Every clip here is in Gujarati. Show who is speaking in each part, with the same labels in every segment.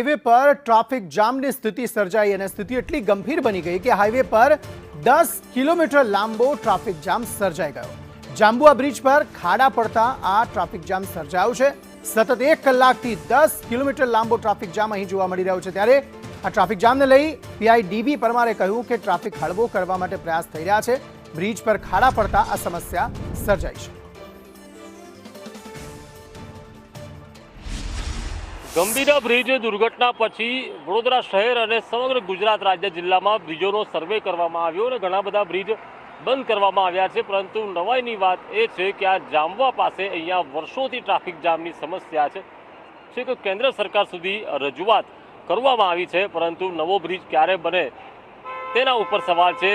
Speaker 1: हाईवे पर ट्राफिक जामની સ્થિતિ સર્જાઈ અને સ્થિતિ એટલી ગંભીર બની ગઈ કે હાઈવે પર 10 કિલોમીટર લાંબો ટ્રાફિક જામ સર્જાઈ ગયો। જાંબુઆ બ્રિજ પર ખાડા પડતા આ ટ્રાફિક જામ સર્જાયો છે। સતત 1 કલાકથી 10 કિલોમીટર લાંબો ટ્રાફિક જામ અહીં જોવા મળી રહ્યો છે। ત્યારે આ ટ્રાફિક જામને લઈ પીઆઈ ડીબી પરમારે કહ્યું કે ટ્રાફિક હળવો કરવા માટે પ્રયાસ થઈ રહ્યા છે। બ્રિજ પર ખાડા પડતા આ સમસ્યા સર્જાઈ છે।
Speaker 2: ગંભીરા બ્રિજ દુર્ઘટના પછી વડોદરા શહેર અને સમગ્ર ગુજરાત રાજ્ય જિલ્લામાં બ્રિજોનો સર્વે કરવામાં આવ્યો અને ઘણા બધા બ્રિજ બંધ કરવામાં આવ્યા છે। પરંતુ નવાઈની વાત એ છે કે આ જામવા પાસે અહીંયા વર્ષોથી ટ્રાફિક જામની સમસ્યા છે કે કેન્દ્ર સરકાર સુધી રજૂઆત કરવામાં આવી છે, પરંતુ નવો બ્રિજ ક્યારે બને તેના ઉપર સવાલ છે।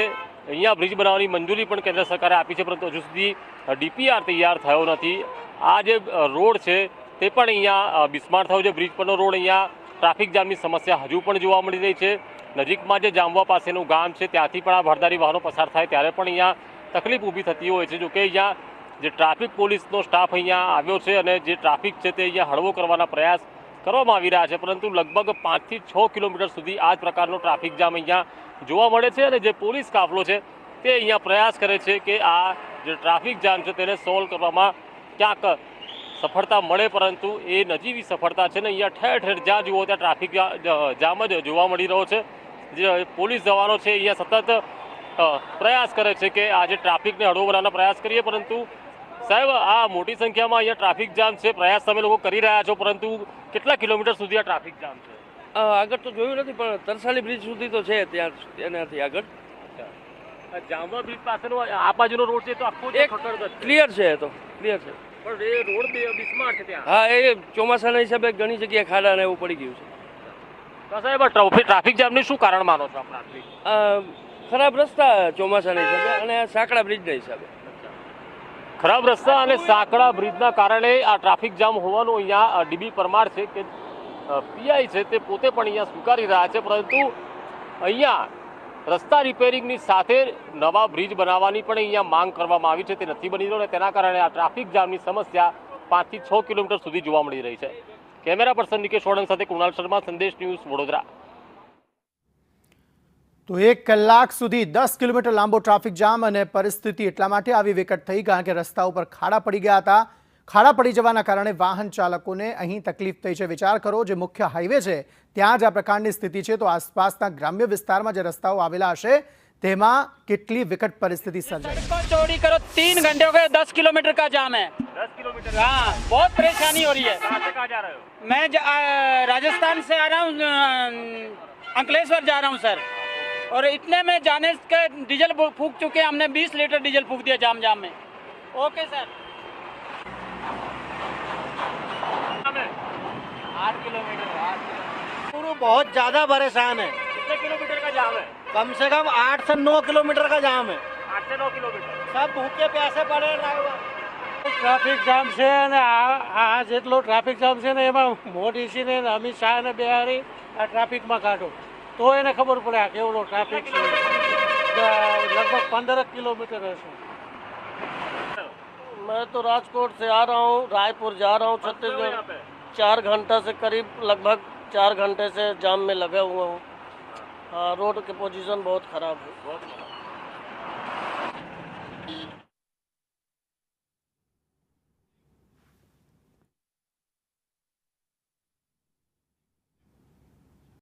Speaker 2: અહીંયા બ્રિજ બનાવવાની મંજૂરી પણ કેન્દ્ર સરકારે આપી છે, પરંતુ હજુ સુધી ડીપીઆર તૈયાર થયો નથી। આ જે રોડ છે તે પણ અહીંયા બિસ્માર થયો છે। બ્રિજ પરનો રોડ અહીંયા ટ્રાફિક જામની સમસ્યા હજુ પણ જોવા મળી રહી છે। નજીકમાં જે જામવા પાસેનું ગામ છે ત્યાંથી પણ આ ભરધારી વાહનો પસાર થાય ત્યારે પણ અહીંયા તકલીફ ઊભી થતી હોય છે। જોકે અહીંયા જે ટ્રાફિક પોલીસનો સ્ટાફ અહીંયા આવ્યો છે અને જે ટ્રાફિક છે તે અહીંયા હળવો કરવાના પ્રયાસ કરવામાં આવી રહ્યા છે, પરંતુ લગભગ 5 થી 6 કિલોમીટર સુધી આ જ પ્રકારનો ટ્રાફિક જામ અહીંયા જોવા મળે છે। અને જે પોલીસ કાફલો છે તે અહીંયા પ્રયાસ કરે છે કે આ જે ટ્રાફિક જામ છે તેને સોલ્વ કરવામાં ક્યાંક સફળતા મળે, પરંતુ એ નજીવી સફળતા છે ને અહીંયા ઠેર ઠેર જ્યાં જુઓ ત્યાં ટ્રાફિક જામ જ જોવા મળી રહ્યો છે। જે પોલીસ જવાનો છે અહીંયા સતત પ્રયાસ કરે છે કે આજે ટ્રાફિકને હળવો બનાવવાનો પ્રયાસ કરીએ, પરંતુ સાહેબ આ મોટી સંખ્યામાં અહીંયા ટ્રાફિક જામ છે, પ્રયાસ તમે લોકો કરી રહ્યા છો, પરંતુ કેટલા કિલોમીટર સુધી આ ટ્રાફિક જામ છે?
Speaker 3: આગળ તો જોયું નથી, પણ તરસાલી બ્રિજ સુધી તો છે, ત્યાં એનાથી આગળ
Speaker 2: જામવા બ્રિજ પાસેનો આ બાજુનો રોડ છે તો આખો
Speaker 3: ક્લિયર છે, તો ક્લિયર છે,
Speaker 2: પણ એ રોડ બિસ્માર છે ત્યાં।
Speaker 3: હા, એ ચોમાસાના હિસાબે ઘણી જગ્યાએ ખાડા ને એવું પડી ગયું છે।
Speaker 2: તો સાહેબ ટ્રાફિક જામનું શું કારણ માનો છો આપણા?
Speaker 3: ખરાબ રસ્તા ચોમાસાના હિસાબે અને સાંકડા બ્રિજના હિસાબે।
Speaker 2: ખરાબ રસ્તા અને સાંકડા બ્રિજના કારણે આ ટ્રાફિક જામ હોવાનું અહીંયા ડીબી પરમાર છે કે પીઆઈ છે તે પોતે પણ અહીંયા સ્વીકારી રહ્યા છે, પરંતુ અહીંયા રસ્તા રિપેરિંગની સાથે નવા બ્રિજ બનાવવાની પણ અહીંયા માંગ કરવામાં આવી છે, તે નથી બની રહ્યો અને તેના કારણે આ ટ્રાફિક જામની સમસ્યા 5 થી 6 કિલોમીટર સુધી જોવા મળી રહી છે। કેમેરા પર્સન નિકેશ વડંગ સાથે કુણાલ શર્મા, સંદેશ ન્યૂઝ, વડોદરા।
Speaker 1: તો 1 કલાક સુધી 10 કિલોમીટર લાંબો ટ્રાફિક જામ અને પરિસ્થિતિ એટલા માટે આવી વિકટ થઈ કારણ કે રસ્તા ઉપર ખાડા પડી ગયા હતા। ખાડા પડી જવાના કારણે વાહન ચાલકોને અહીં તકલીફ થઈ છે। વિચાર કરો, જે મુખ્ય હાઈવે છે ત્યાં જ આ પ્રકારની સ્થિતિ છે, તો આસપાસના ગ્રામ્ય વિસ્તારમાં જે રસ્તાઓ આવેલા હશે તેમાં કેટલી વિકટ પરિસ્થિતિ સર્જાય।
Speaker 4: चौड़ी करो 3 घंटे हो गए, 10 किलोमीटर का जाम है।
Speaker 2: 10 किलोमीटर?
Speaker 4: हाँ, बहुत परेशानी हो रही है।
Speaker 2: कहाँ से कहाँ जा रहे हो?
Speaker 4: मैं राजस्थान से आ रहा हूँ, अंकलेश्वर जा रहा हूँ सर, और इतने में जाने के डीजल फूक चुके हैं, हमने 20 लीटर डीजल फूक दिया जाम में। Okay sir. 8 किलोमीटर
Speaker 5: पूरा बहुत ज़्यादा परेशान है।
Speaker 2: कितने किलोमीटर का जाम है?
Speaker 5: कम से कम 8 से 9 किलोमीटर का जाम है।
Speaker 2: 8 से 9 किलोमीटर।
Speaker 5: सब भूखे प्यासे पड़े ड्राइवर।
Speaker 6: ટ્રાફિક જામ છે અને આ જેટલો ટ્રાફિક જામ છે ને એમાં મોદીજીને અમિત શાહને બેહારી આ ટ્રાફિકમાં કાઢો તો એને ખબર પડે આ કેવડો ટ્રાફિક છે। लगभग 15 किलोमीटर है।
Speaker 5: मैं तो राजकोट से आ रहा हूँ, रायपुर जा रहा हूँ, छत्तीसगढ़। 4 घंटा से करीब, लगभग 4 घंटे से जाम में लगा हुआ हूँ। रोड की पोजीशन बहुत ख़राब है।